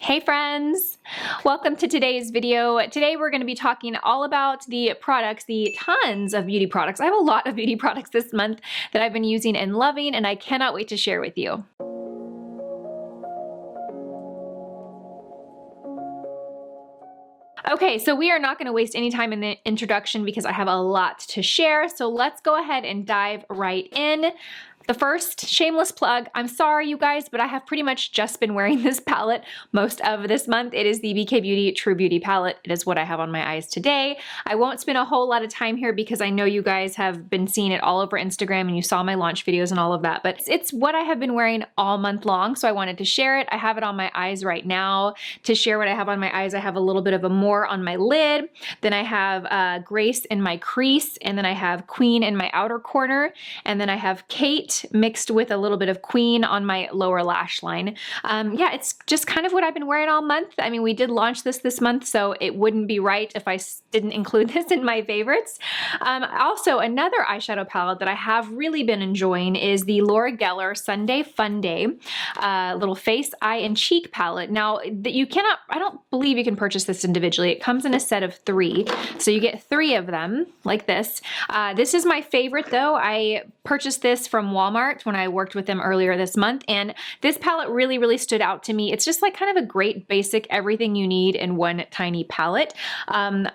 Hey friends! Welcome to today's video. Today we're going to be talking all about the products, the tons of beauty products. I have a lot of beauty products this month that I've been using and loving, and I cannot wait to share with you. Okay, so we are not going to waste any time in the introduction because I have a lot to share. So let's go ahead and dive right in. The first shameless plug, I'm sorry you guys, but I have pretty much just been wearing this palette most of this month. It is the BK Beauty True Beauty palette. It is what I have on my eyes today. I won't spend a whole lot of time here because I know you guys have been seeing it all over Instagram and you saw my launch videos and all of that, but it's what I have been wearing all month long, so I wanted to share it. I have it on my eyes right now. To share what I have on my eyes, I have a little bit of a more on my lid, then I have Grace in my crease, and then I have Queen in my outer corner, and then I have Kate mixed with a little bit of Queen on my lower lash line. Yeah, it's just kind of what I've been wearing all month. I mean, we did launch this month, so it wouldn't be right if I didn't include this in my favorites. Also, another eyeshadow palette that I have really been enjoying is the Laura Geller Sunday Funday little face, eye, and cheek palette. Now, you cannot, I don't believe you can purchase this individually. It comes in a set of 3, so you get 3 of them like this. This is my favorite though. I purchased this from Walmart when I worked with them earlier this month, and this palette really stood out to me. It's just like kind of a great basic everything you need in one tiny palette.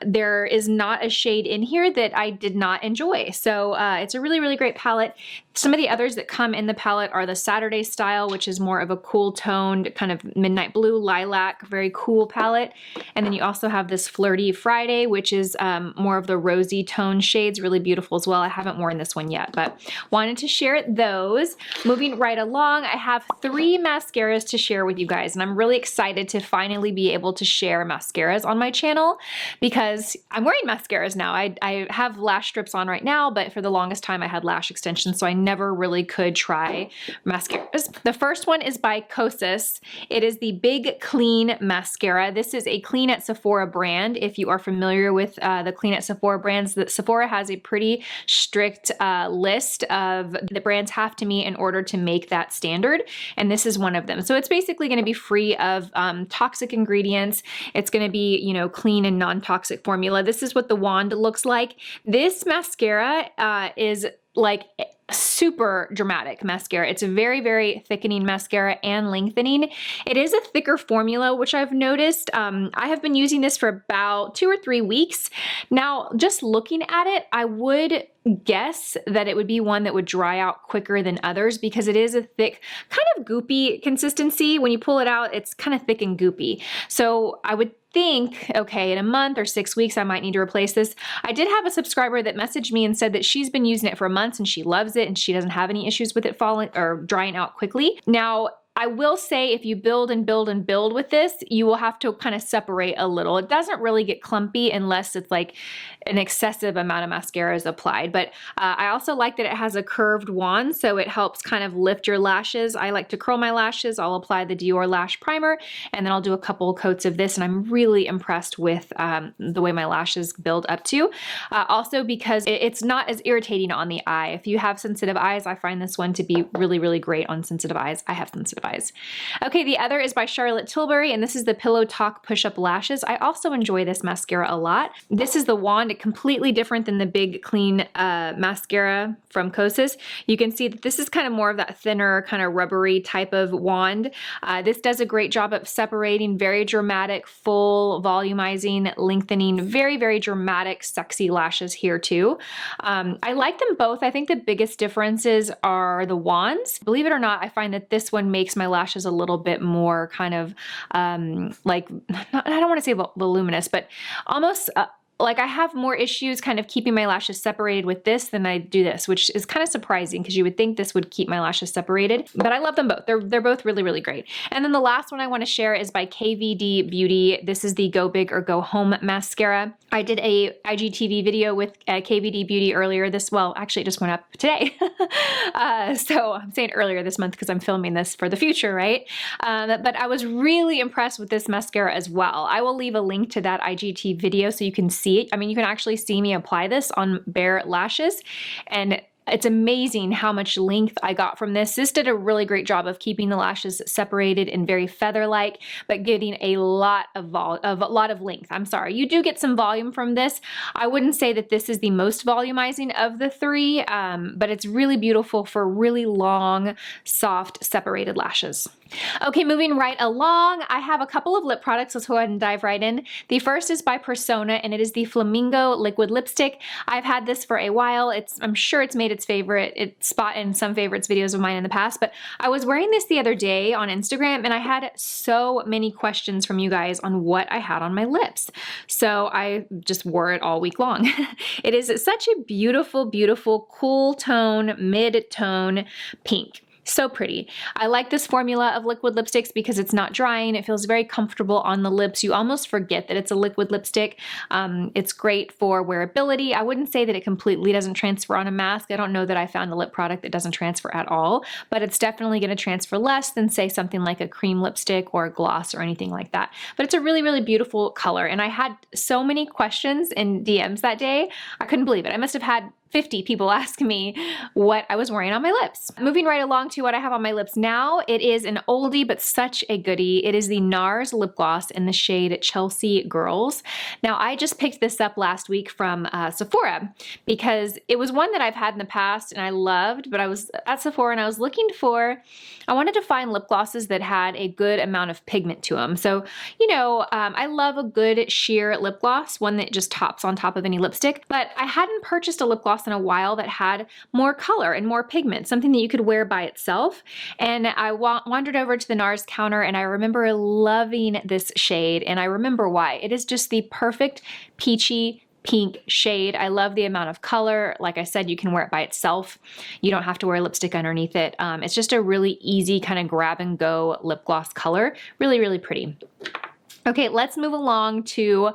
There is not a shade in here that I did not enjoy, so it's a really great palette. Some of the others that come in the palette are the Saturday style, which is more of a cool toned kind of midnight blue, lilac, very cool palette. And then you also have this Flirty Friday, which is more of the rosy tone shades, really beautiful as well. I haven't worn this one yet, but wanted to share those. Moving right along, I have 3 mascaras to share with you guys, and I'm really excited to finally be able to share mascaras on my channel because I'm wearing mascaras now. I have lash strips on right now, but for the longest time I had lash extensions, so I never really could try mascaras. The first one is by Kosas. It is the Big Clean Mascara. This is a Clean at Sephora brand. If you are familiar with the Clean at Sephora brands, Sephora has a pretty strict list of the brands have to meet in order to make that standard, and this is one of them. So it's basically going to be free of toxic ingredients. It's going to be, you know, clean and non-toxic formula. This is what the wand looks like. This mascara is like super dramatic mascara. It's a very thickening mascara and lengthening. It is a thicker formula, which I've noticed. I have been using this for about 2 or 3 weeks. Now, just looking at it, I would guess that it would be one that would dry out quicker than others because it is a thick, kind of goopy consistency. When you pull it out, it's kind of thick and goopy. So I would think, okay, in a month or 6 weeks, I might need to replace this. I did have a subscriber that messaged me and said that she's been using it for months and she loves it and she doesn't have any issues with it falling or drying out quickly. Now, I will say if you build and build and build with this, you will have to kind of separate a little. It doesn't really get clumpy unless it's like an excessive amount of mascara is applied. But I also like that it has a curved wand, so it helps kind of lift your lashes. I like to curl my lashes. I'll apply the Dior Lash Primer, and then I'll do a couple coats of this, and I'm really impressed with the way my lashes build up to. Also because it's not as irritating on the eye. If you have sensitive eyes, I find this one to be really great on sensitive eyes. I have sensitive eyes. Okay, the other is by Charlotte Tilbury, and this is the Pillow Talk Push-Up Lashes. I also enjoy this mascara a lot. This is the wand, completely different than the Big Clean mascara from Kosas. You can see that this is kind of more of that thinner, kind of rubbery type of wand. This does a great job of separating, very dramatic, full, volumizing, lengthening, very dramatic, sexy lashes here too. I like them both. I think the biggest differences are the wands. Believe it or not, I find that this one makes my lashes a little bit more kind of like, I don't want to say voluminous, but almost like I have more issues kind of keeping my lashes separated with this than I do this, which is kind of surprising because you would think this would keep my lashes separated, but I love them both. They're both really great. And then the last one I want to share is by KVD Beauty. This is the Go Big or Go Home mascara. I did a IGTV video with KVD Beauty earlier well, actually it just went up today. So I'm saying earlier this month because I'm filming this for the future, right? But I was really impressed with this mascara as well. I will leave a link to that IGTV video so you can see it. I mean, you can actually see me apply this on bare lashes, and it's amazing how much length I got from this. This did a really great job of keeping the lashes separated and very feather-like, but getting a lot of length. I'm sorry, you do get some volume from this. I wouldn't say that this is the most volumizing of the three, but it's really beautiful for really long, soft, separated lashes. Okay, moving right along, I have a couple of lip products. Let's go ahead and dive right in. The first is by Persona, and it is the Flamingo liquid lipstick. I've had this for a while. I'm sure it's made its spot in some favorites videos of mine in the past, but I was wearing this the other day on Instagram, and I had so many questions from you guys on what I had on my lips. So I just wore it all week long. It is such a beautiful, beautiful, cool tone, mid-tone pink. So pretty. I like this formula of liquid lipsticks because it's not drying. It feels very comfortable on the lips. You almost forget that it's a liquid lipstick. It's great for wearability. I wouldn't say that it completely doesn't transfer on a mask. I don't know that I found a lip product that doesn't transfer at all, but it's definitely going to transfer less than, say, something like a cream lipstick or a gloss or anything like that. But it's a really, really beautiful color. And I had so many questions in DMs that day. I couldn't believe it. I must have had 50 people ask me what I was wearing on my lips. Moving right along to what I have on my lips now, it is an oldie but such a goodie. It is the NARS Lip Gloss in the shade Chelsea Girls. Now, I just picked this up last week from Sephora because it was one that I've had in the past and I loved, but I was at Sephora and I was I wanted to find lip glosses that had a good amount of pigment to them. So, you know, I love a good sheer lip gloss, one that just tops on top of any lipstick, but I hadn't purchased a lip gloss in a while that had more color and more pigment, something that you could wear by itself. And I wandered over to the NARS counter and I remember loving this shade, and I remember why. It is just the perfect peachy pink shade. I love the amount of color. Like I said, you can wear it by itself. You don't have to wear lipstick underneath it. It's just a really easy kind of grab and go lip gloss color. Really, really pretty. Okay, let's move along to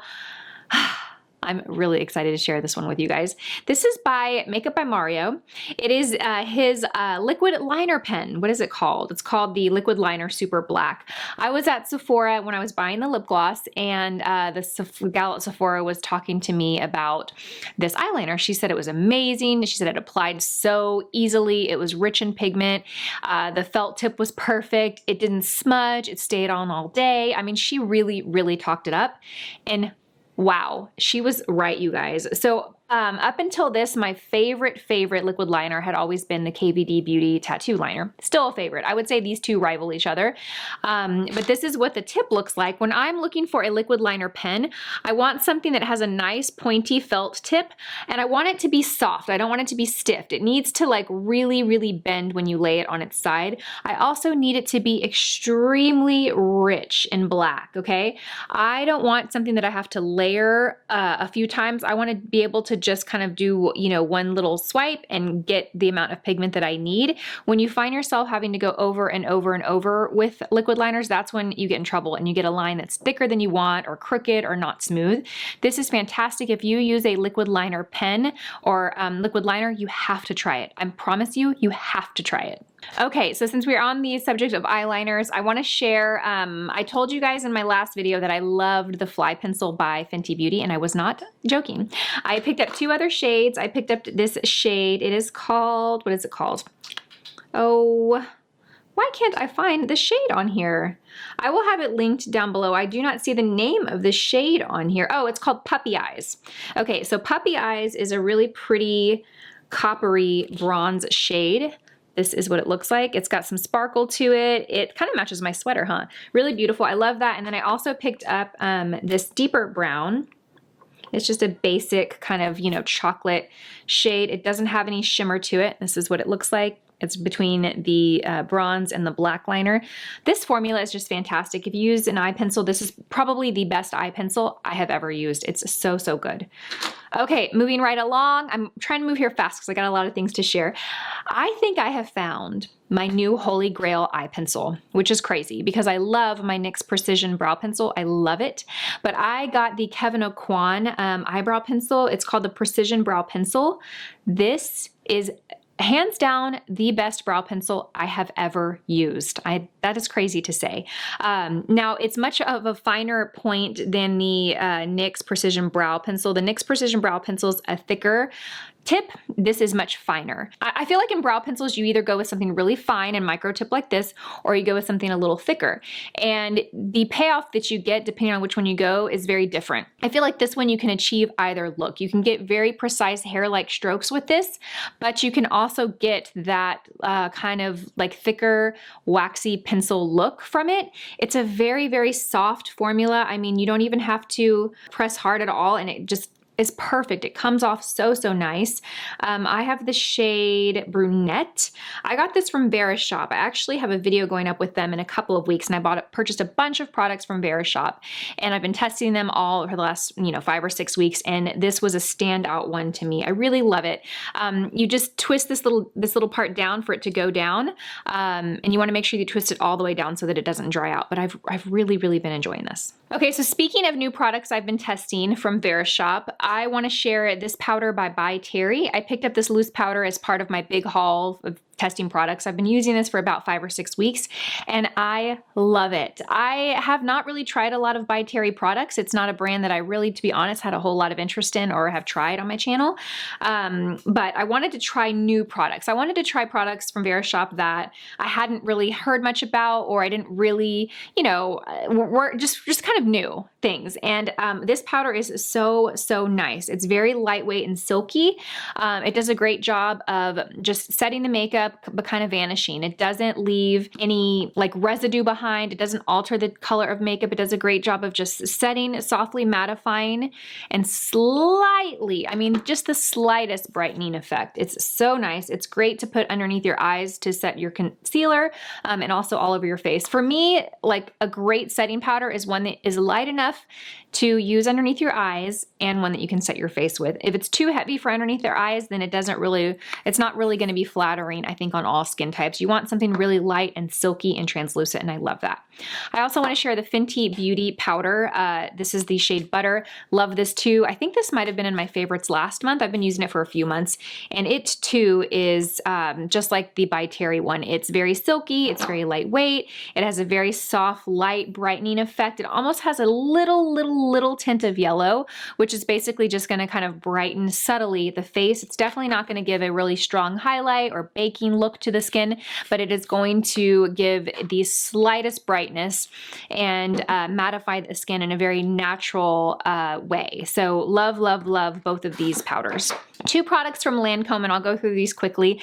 I'm really excited to share this one with you guys. This is by Makeup by Mario. It is his liquid liner pen. What is it called? It's called the Liquid Liner Super Black. I was at Sephora when I was buying the lip gloss, and the gal at Sephora was talking to me about this eyeliner. She said it was amazing. She said it applied so easily. It was rich in pigment. The felt tip was perfect. It didn't smudge. It stayed on all day. I mean, she really, really talked it up. And wow, she was right, you guys. So up until this, my favorite liquid liner had always been the KVD Beauty Tattoo Liner. Still a favorite. I would say these two rival each other. But this is what the tip looks like. When I'm looking for a liquid liner pen, I want something that has a nice pointy felt tip, and I want it to be soft. I don't want it to be stiff. It needs to like really, really bend when you lay it on its side. I also need it to be extremely rich in black, okay? I don't want something that I have to layer a few times. I want to be able to just kind of do, you know, one little swipe and get the amount of pigment that I need. When you find yourself having to go over and over and over with liquid liners, that's when you get in trouble and you get a line that's thicker than you want or crooked or not smooth. This is fantastic. If you use a liquid liner pen or liquid liner, you have to try it. I promise you, you have to try it. Okay, so since we're on the subject of eyeliners, I want to share, I told you guys in my last video that I loved the Flypencl by Fenty Beauty, and I was not joking. I picked up two other shades. I picked up this shade. It is called, what is it called? Oh, why can't I find the shade on here? I will have it linked down below. I do not see the name of the shade on here. Oh, it's called Puppy Eyes. Okay, so Puppy Eyes is a really pretty coppery bronze shade. This is what it looks like. It's got some sparkle to it. It kind of matches my sweater, huh? Really beautiful. I love that. And then I also picked up this deeper brown. It's just a basic kind of, you know, chocolate shade. It doesn't have any shimmer to it. This is what it looks like. It's between the bronze and the black liner. This formula is just fantastic. If you use an eye pencil, this is probably the best eye pencil I have ever used. It's so, so good. Okay, moving right along. I'm trying to move here fast because I got a lot of things to share. I think I have found my new holy grail eye pencil, which is crazy because I love my NYX Precision Brow Pencil. I love it. But I got the Kevyn Aucoin eyebrow pencil. It's called the Precision Brow Pencil. This is hands down the best brow pencil I have ever used. That is crazy to say. Now it's much of a finer point than the NYX Precision Brow Pencil. The NYX Precision Brow Pencil is a thicker tip, this is much finer. I feel like in brow pencils, you either go with something really fine and micro tip like this, or you go with something a little thicker. And the payoff that you get, depending on which one you go, is very different. I feel like this one you can achieve either look. You can get very precise hair-like strokes with this, but you can also get that kind of like thicker, waxy pencil look from it. It's a very, very soft formula. I mean, you don't even have to press hard at all, and it just is perfect. It comes off so, so nice. I have the shade Brunette. I got this from Verishop. I actually have a video going up with them in a couple of weeks, and I purchased a bunch of products from Verishop, and I've been testing them all for the last 5 or 6 weeks, and this was a standout one to me. I really love it. You just twist this little part down for it to go down, and you want to make sure you twist it all the way down so that it doesn't dry out, but I've really, really been enjoying this. Okay, so speaking of new products I've been testing from Verishop, I want to share this powder by Terry. I picked up this loose powder as part of my big haul of testing products. I've been using this for about 5 or 6 weeks, and I love it. I have not really tried a lot of By Terry products. It's not a brand that I really, to be honest, had a whole lot of interest in or have tried on my channel. But I wanted to try new products. I wanted to try products from Verishop that I hadn't really heard much about, or I didn't really, were just kind of new things. And this powder is so, so nice. It's very lightweight and silky. It does a great job of just setting the makeup, but kind of vanishing. It doesn't leave any like residue behind. It doesn't alter the color of makeup. It does a great job of just setting, softly mattifying, and slightly, I mean, just the slightest brightening effect. It's so nice. It's great to put underneath your eyes to set your concealer, and also all over your face. For me, like a great setting powder is one that is light enough to use underneath your eyes and one that you can set your face with. If it's too heavy for underneath their eyes, then it's not really going to be flattering, I think, on all skin types. You want something really light and silky and translucent, and I love that. I also want to share the Fenty Beauty Powder. This is the shade Butter. Love this too. I think this might have been in my favorites last month. I've been using it for a few months, and it too is just like the By Terry one. It's very silky, it's very lightweight, it has a very soft, light, brightening effect. It almost has a little tint of yellow, which is basically just going to kind of brighten subtly the face. It's definitely not going to give a really strong highlight or baking look to the skin, but it is going to give the slightest brightness and mattify the skin in a very natural way. So love, love, love both of these powders. 2 products from Lancome, and I'll go through these quickly.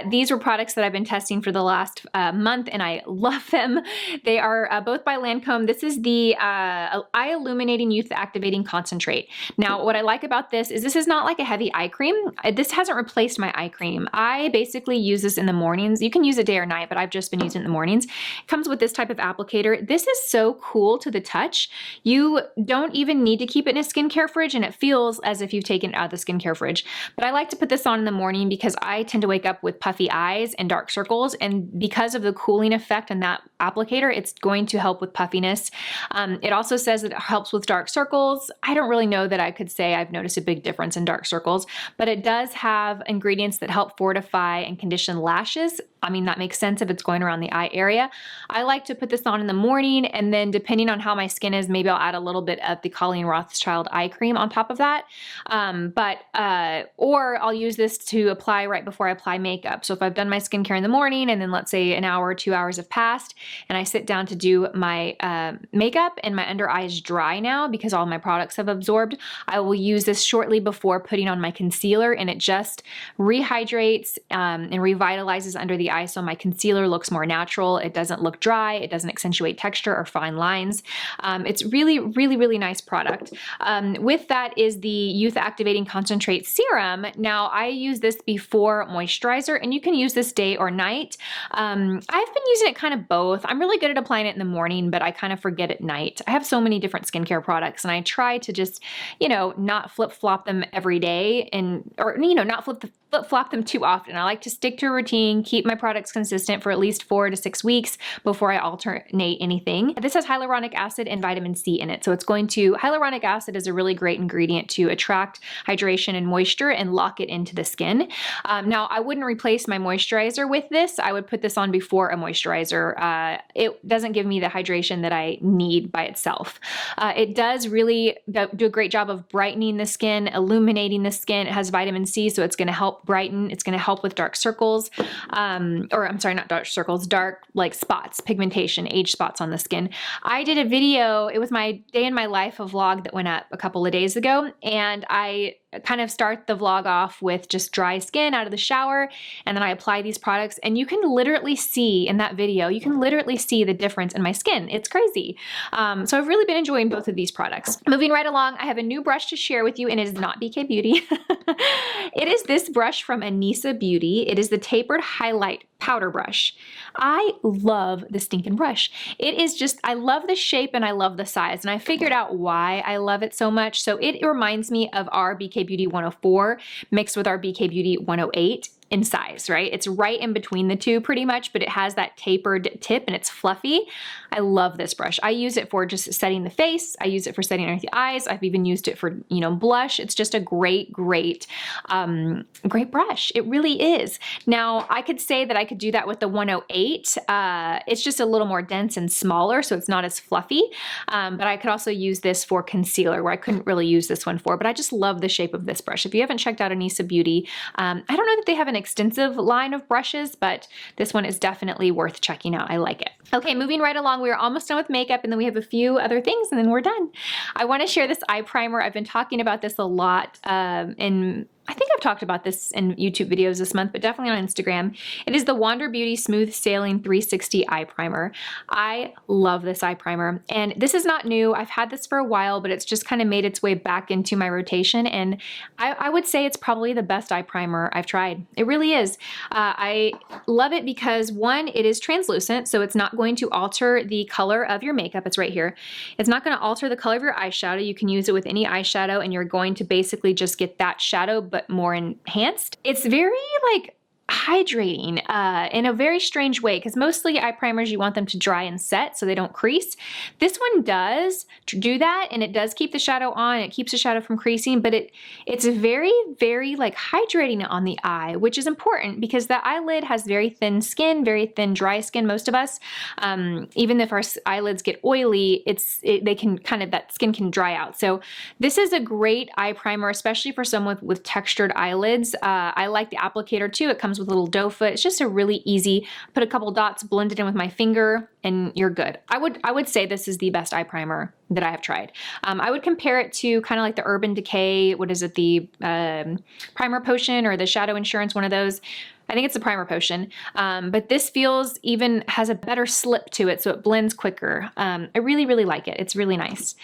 These were products that I've been testing for the last month, and I love them. They are both by Lancome. This is the Eye-Illuminating Youth Activating Concentrate. Now, what I like about this is not like a heavy eye cream. This hasn't replaced my eye cream. I basically use this in the mornings. You can use it day or night, but I've just been using it in the mornings. It comes with this type of applicator. This is so cool to the touch. You don't even need to keep it in a skincare fridge, and it feels as if you've taken it out of the skincare fridge. But I like to put this on in the morning because I tend to wake up with puffy eyes and dark circles, and because of the cooling effect in that applicator, it's going to help with puffiness. It also says that it helps with dark circles. I don't really know that I could say I've noticed a big difference in dark circles, but it does have ingredients that help fortify and condition lashes. I mean, that makes sense if it's going around the eye area. I like to put this on in the morning, and then depending on how my skin is, maybe I'll add a little bit of the Colleen Rothschild eye cream on top of that. Or I'll use this to apply right before I apply makeup. So if I've done my skincare in the morning, and then let's say an hour or 2 hours have passed, and I sit down to do my makeup, and my under eye is dry now because all my products have absorbed, I will use this shortly before putting on my concealer, and it just rehydrates and revitalizes under the eye, so my concealer looks more natural. It doesn't look dry. It doesn't accentuate texture or fine lines. It's really, really, really nice product. With that is the Youth Activating Concentrate Serum. Now, I use this before moisturizer, and you can use this day or night. I've been using it kind of both. I'm really good at applying it in the morning, but I kind of forget at night. I have so many different skincare products, and I try to just, not flip-flop them every day, or not flip flip-flop them too often. I like to stick to a routine, keep my products consistent for at least 4 to 6 weeks before I alternate anything. This has hyaluronic acid and vitamin C in it. So it's going to, hyaluronic acid is a really great ingredient to attract hydration and moisture and lock it into the skin. Now I wouldn't replace my moisturizer with this. I would put this on before a moisturizer. It doesn't give me the hydration that I need by itself. It does really do a great job of brightening the skin, illuminating the skin. It has vitamin C, so it's going to help brighten. It's going to help with dark circles, or I'm sorry, not dark circles, dark like spots, pigmentation, age spots on the skin. I did a video, it was my day in my life, a vlog that went up a couple of days ago, and I kind of start the vlog off with just dry skin out of the shower, and then I apply these products, and you can literally see in that video, you can literally see the difference in my skin. It's crazy. So I've really been enjoying both of these products. Moving right along, I have a new brush to share with you, and it is not BK Beauty. It is this brush from Anissa Beauty. It is the tapered highlight powder brush. I love the stinking brush. It is just, I love the shape and I love the size, and I figured out why I love it so much. So it reminds me of our BK Beauty 104 mixed with our BK Beauty 108 in size, right? It's right in between the two pretty much, but it has that tapered tip and it's fluffy. I love this brush. I use it for just setting the face. I use it for setting underneath the eyes. I've even used it for, you know, blush. It's just a great brush. It really is. Now, I could say that I could do that with the 108. It's just a little more dense and smaller, so it's not as fluffy. But I could also use this for concealer, where I couldn't really use this one for, but I just love the shape of this brush. If you haven't checked out Anissa Beauty, I don't know that they have an extensive line of brushes, but this one is definitely worth checking out. I like it. Okay, moving right along, we are almost done with makeup, and then we have a few other things, and then we're done. I want to share this eye primer. I've been talking about this a lot I think I've talked about this in YouTube videos this month, but definitely on Instagram. It is the Wander Beauty Smooth Sailing 360 Eye Primer. I love this eye primer, and this is not new. I've had this for a while, but it's just kind of made its way back into my rotation, and I would say it's probably the best eye primer I've tried. It really is. I love it because, one, it is translucent, so it's not going to alter the color of your makeup. It's right here. It's not going to alter the color of your eyeshadow. You can use it with any eyeshadow, and you're going to basically just get that shadow, but more enhanced. It's very like hydrating in a very strange way, because mostly eye primers you want them to dry and set so they don't crease. This one does do that, and it does keep the shadow on. It keeps the shadow from creasing, but it's very like hydrating on the eye, which is important because the eyelid has very thin skin, very thin dry skin, most of us. Even if our eyelids get oily, they can kind of, that skin can dry out. So this is a great eye primer, especially for someone with textured eyelids. I like the applicator too. It comes with a little doe foot. It's just a really easy, put a couple dots, blend it in with my finger, and you're good. I would say this is the best eye primer that I have tried. I would compare it to kind of like the Urban Decay, what is it, the Primer Potion or the Shadow Insurance, one of those. I think it's the Primer Potion, but this has a better slip to it, so it blends quicker. I really like it. It's really nice.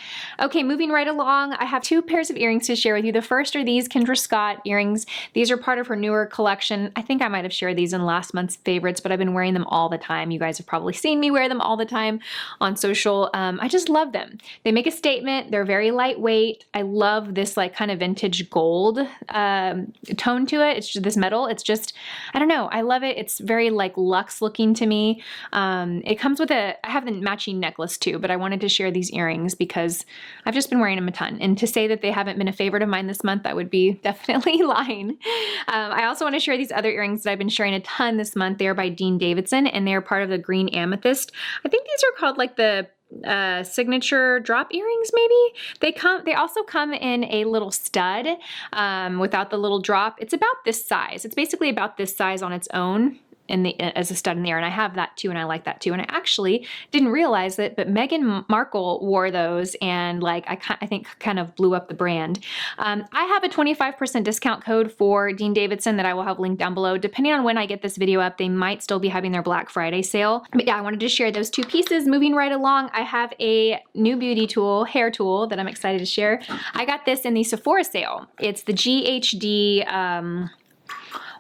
Okay, moving right along, I have 2 pairs of earrings to share with you. The first are these Kendra Scott earrings. These are part of her newer collection. I think I might have shared these in last month's favorites, but I've been wearing them all the time. You guys have probably seen me wear them all the time on social. I just love them. They make a statement. They're very lightweight. I love this like kind of vintage gold tone to it. It's just this metal. It's just, I don't know. I love it. It's very like luxe looking to me. It comes with I have the matching necklace too, but I wanted to share these earrings because I've just been wearing them a ton. And to say that they haven't been a favorite of mine this month, that would be definitely lying. I also want to share these other earrings that I've been sharing a ton this month. They are by Dean Davidson, and they're part of the green amethyst. I think these are called like the signature drop earrings, maybe. They also come in a little stud without the little drop. It's about this size. It's basically about this size on its own as a stud in the ear, and I have that too, and I like that too. And I actually didn't realize it, but Meghan Markle wore those, and like I think kind of blew up the brand. I have a 25% discount code for Dean Davidson that I will have linked down below. Depending on when I get this video up, they might still be having their Black Friday sale. But yeah, I wanted to share those 2 pieces. Moving right along, I have a new beauty tool, hair tool, that I'm excited to share. I got this in the Sephora sale. It's the GHD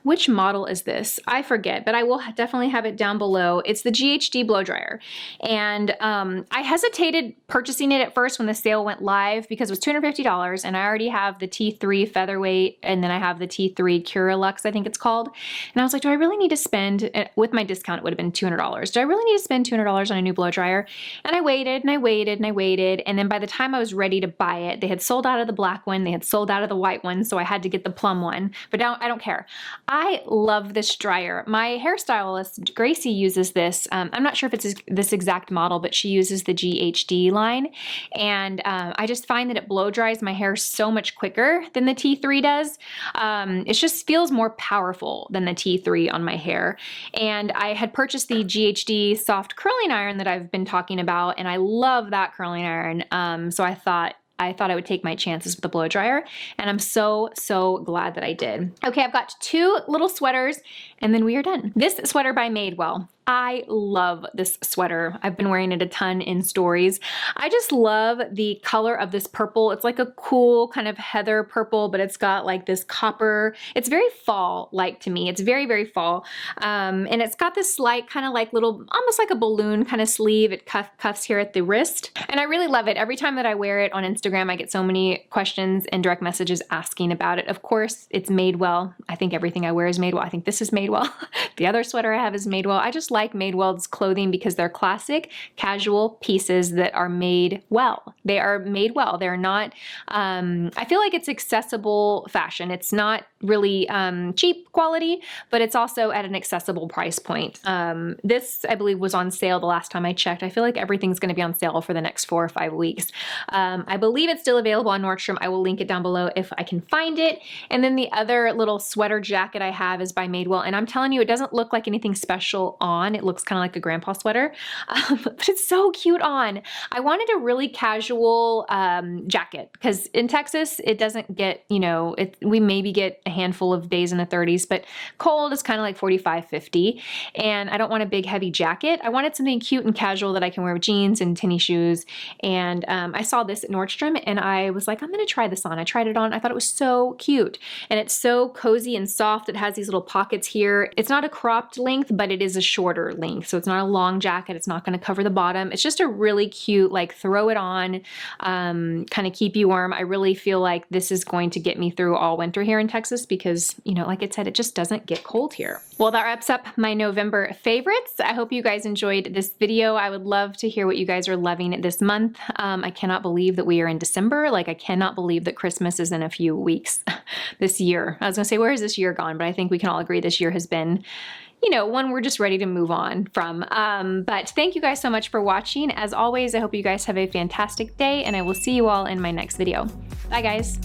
which model is this? I forget, but I will definitely have it down below. It's the GHD blow dryer. And I hesitated purchasing it at first when the sale went live because it was $250 and I already have the T3 Featherweight and then I have the T3 Curalux, I think it's called. And I was like, do I really need to spend, with my discount it would have been $200. Do I really need to spend $200 on a new blow dryer? And I waited and I waited and I waited. And then by the time I was ready to buy it, they had sold out of the black one, they had sold out of the white one, so I had to get the plum one. But now I don't care. I love this dryer. My hairstylist, Gracie, uses this. I'm not sure if it's this exact model, but she uses the GHD line. And I just find that it blow dries my hair so much quicker than the T3 does. It just feels more powerful than the T3 on my hair. And I had purchased the GHD soft curling iron that I've been talking about, and I love that curling iron. So I thought I would take my chances with the blow dryer, and I'm so glad that I did. Okay, I've got 2 little sweaters, and then we are done. This sweater by Madewell. I love this sweater. I've been wearing it a ton in stories. I just love the color of this purple. It's like a cool kind of heather purple, but it's got like this copper. It's very fall-like to me. It's very fall. And it's got this slight kind of like little, almost like a balloon kind of sleeve. It cuffs here at the wrist. And I really love it. Every time that I wear it on Instagram, I get so many questions and direct messages asking about it. Of course, it's Madewell. I think everything I wear is Madewell. I think this is Madewell. The other sweater I have is Madewell. I just like Madewell's clothing because they're classic, casual pieces that are made well. They are made well. They're not, I feel like it's accessible fashion. It's not really cheap quality, but it's also at an accessible price point. This, I believe, was on sale the last time I checked. I feel like everything's going to be on sale for the next 4 or 5 weeks. I believe it's still available on Nordstrom. I will link it down below if I can find it. And then the other little sweater jacket I have is by Madewell. And I'm telling you, it doesn't look like anything special on. It looks kind of like a grandpa sweater, but it's so cute on. I wanted a really casual jacket because in Texas, it doesn't get, you know, we maybe get a handful of days in the 30s, but cold is kind of like 45, 50. And I don't want a big heavy jacket. I wanted something cute and casual that I can wear with jeans and tennis shoes. And I saw this at Nordstrom and I was like, I'm going to try this on. I tried it on. I thought it was so cute. And it's so cozy and soft. It has these little pockets here. It's not a cropped length, but it is a shorter length. So it's not a long jacket. It's not going to cover the bottom. It's just a really cute, like throw it on, kind of keep you warm. I really feel like this is going to get me through all winter here in Texas because, you know, like I said, it just doesn't get cold here. Well, that wraps up my November favorites. I hope you guys enjoyed this video. I would love to hear what you guys are loving this month. I cannot believe that we are in December. Like, I cannot believe that Christmas is in a few weeks this year. I was gonna say, where has this year gone? But I think we can all agree this year has been, you know, one we're just ready to move on from. But thank you guys so much for watching. As always, I hope you guys have a fantastic day and I will see you all in my next video. Bye guys.